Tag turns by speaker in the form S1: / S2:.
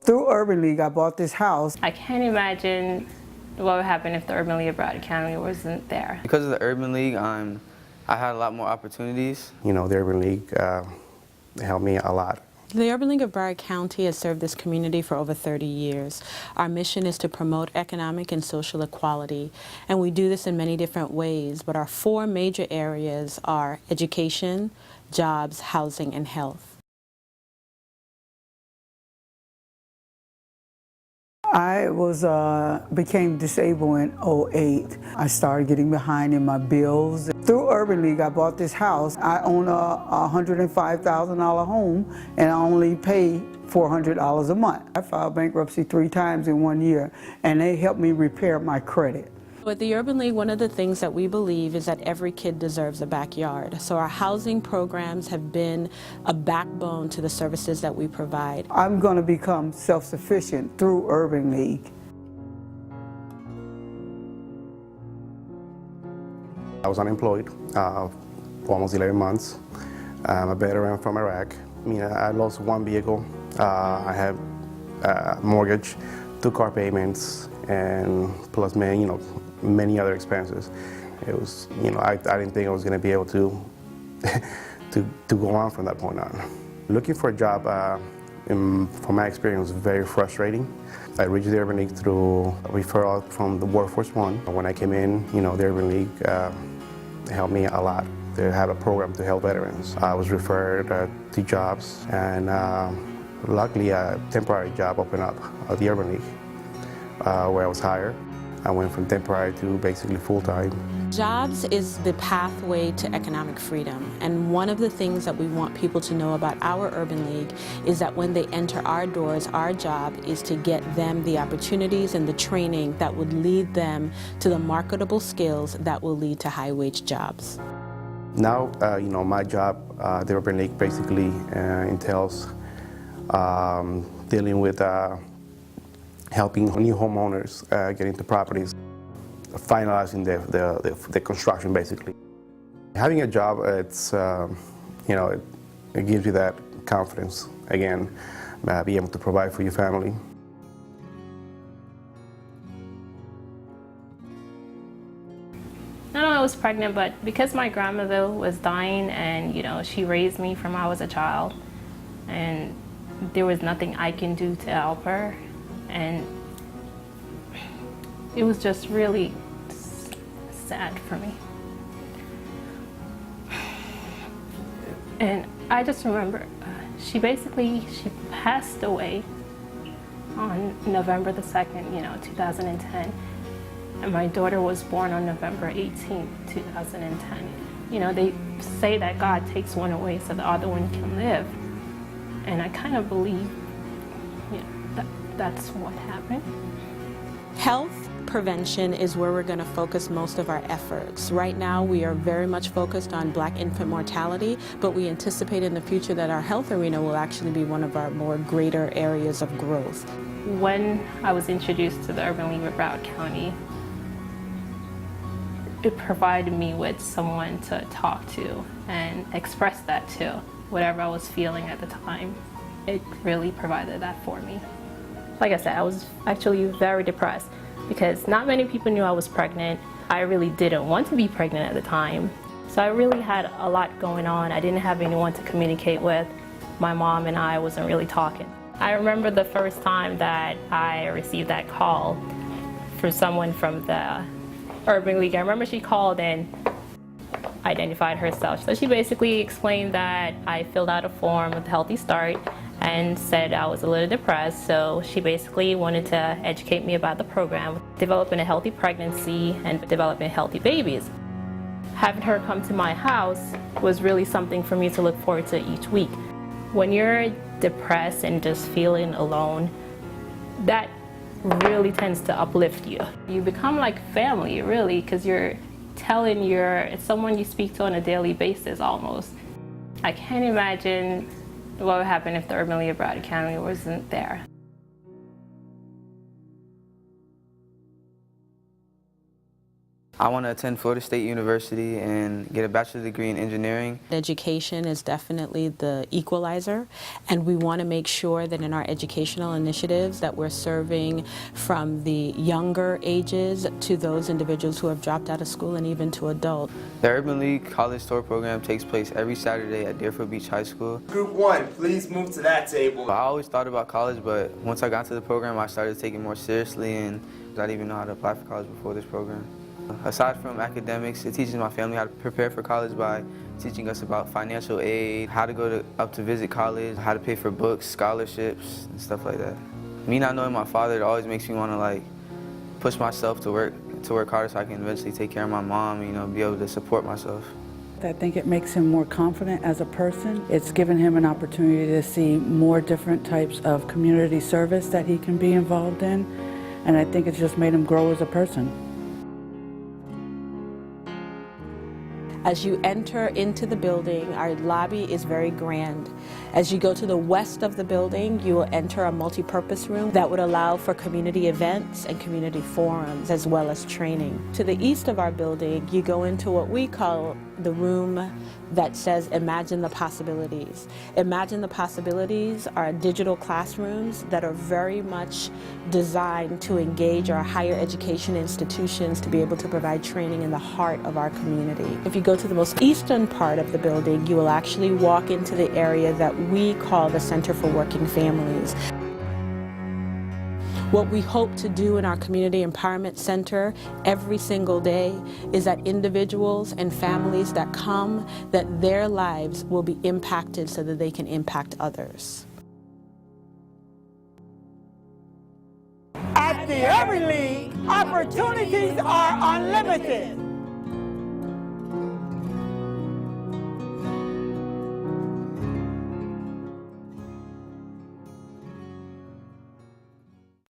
S1: Through Urban League, I bought this house.
S2: I can't imagine what would happen if the Urban League of Broward County wasn't there.
S3: Because of the Urban League, I had a lot more opportunities.
S4: You know, the Urban League helped me a lot.
S5: The Urban League of Broward County has served this community for over 30 years. Our mission is to promote economic and social equality, and we do this in many different ways, but our four major areas are education, jobs, housing, and health.
S1: I became disabled in '08. I started getting behind in my bills. Through Urban League, I bought this house. I own a $105,000 home, and I only pay $400 a month. I filed bankruptcy 3 times in 1 year, and they helped me repair my credit.
S5: With the Urban League, one of the things that we believe is that every kid deserves a backyard. So our housing programs have been a backbone to the services that we provide.
S1: I'm going to become self-sufficient through Urban League.
S4: I was unemployed for almost 11 months. I'm a veteran from Iraq. I lost 1 vehicle. I had a mortgage, 2 car payments, and plus many other expenses. It was, I didn't think I was going to be able to to go on from that point on. Looking for a job, from my experience, was very frustrating. I reached the Urban League through a referral from the Workforce One. When I came in, the Urban League helped me a lot. They have a program to help veterans. I was referred to jobs, and luckily a temporary job opened up at the Urban League, where I was hired. I went from temporary to basically full-time.
S5: Jobs is the pathway to economic freedom, and one of the things that we want people to know about our Urban League is that when they enter our doors, our job is to get them the opportunities and the training that would lead them to the marketable skills that will lead to high-wage jobs.
S4: Now, my job, the Urban League basically entails dealing with helping new homeowners get into properties, finalizing the construction basically. Having a job, it's it gives you that confidence again, be able to provide for your family.
S2: Not only I was pregnant, but because my grandmother was dying and she raised me from when I was a child, and there was nothing I can do to help her. And it was just really sad for me. And I just remember she passed away on November the 2nd, 2010. And my daughter was born on November 18th, 2010. They say that God takes one away so the other one can live. And I kind of believe that's what happened.
S5: Health prevention is where we're going to focus most of our efforts. Right now we are very much focused on Black infant mortality, but we anticipate in the future that our health arena will actually be one of our more greater areas of growth.
S2: When I was introduced to the Urban League of Broward County, it provided me with someone to talk to and express that to, whatever I was feeling at the time. It really provided that for me. Like I said, I was actually very depressed because not many people knew I was pregnant. I really didn't want to be pregnant at the time. So I really had a lot going on. I didn't have anyone to communicate with. My mom and I wasn't really talking. I remember the first time that I received that call from someone from the Urban League. I remember she called and identified herself. So she basically explained that I filled out a form with Healthy Start and said I was a little depressed, so she basically wanted to educate me about the program, developing a healthy pregnancy and developing healthy babies. Having her come to my house was really something for me to look forward to each week. When you're depressed and just feeling alone, that really tends to uplift you. You become like family, really, because you're telling it's someone you speak to on a daily basis almost. I can't imagine what would happen if the Urban League of Broward County wasn't there.
S3: I want to attend Florida State University and get a bachelor's degree in engineering.
S5: Education is definitely the equalizer, and we want to make sure that in our educational initiatives that we're serving from the younger ages to those individuals who have dropped out of school and even to adults.
S3: The Urban League College Tour program takes place every Saturday at Deerfield Beach High School.
S6: Group 1, please move to that table.
S3: I always thought about college, but once I got into the program, I started taking it more seriously, and I didn't even know how to apply for college before this program. Aside from academics, it teaches my family how to prepare for college by teaching us about financial aid, how to go up to visit college, how to pay for books, scholarships, and stuff like that. Me not knowing my father, it always makes me want to push myself to work harder so I can eventually take care of my mom, be able to support myself.
S7: I think it makes him more confident as a person. It's given him an opportunity to see more different types of community service that he can be involved in, and I think it's just made him grow as a person.
S5: As you enter into the building, our lobby is very grand. As you go to the west of the building, you will enter a multi-purpose room that would allow for community events and community forums as well as training. To the east of our building, you go into what we call the room that says Imagine the Possibilities. Imagine the Possibilities are digital classrooms that are very much designed to engage our higher education institutions to be able to provide training in the heart of our community. If you go to the most eastern part of the building, you will actually walk into the area that we call the Center for Working Families. What we hope to do in our Community Empowerment Center every single day is that individuals and families that come, that their lives will be impacted so that they can impact others.
S1: At the Urban League, opportunities are unlimited.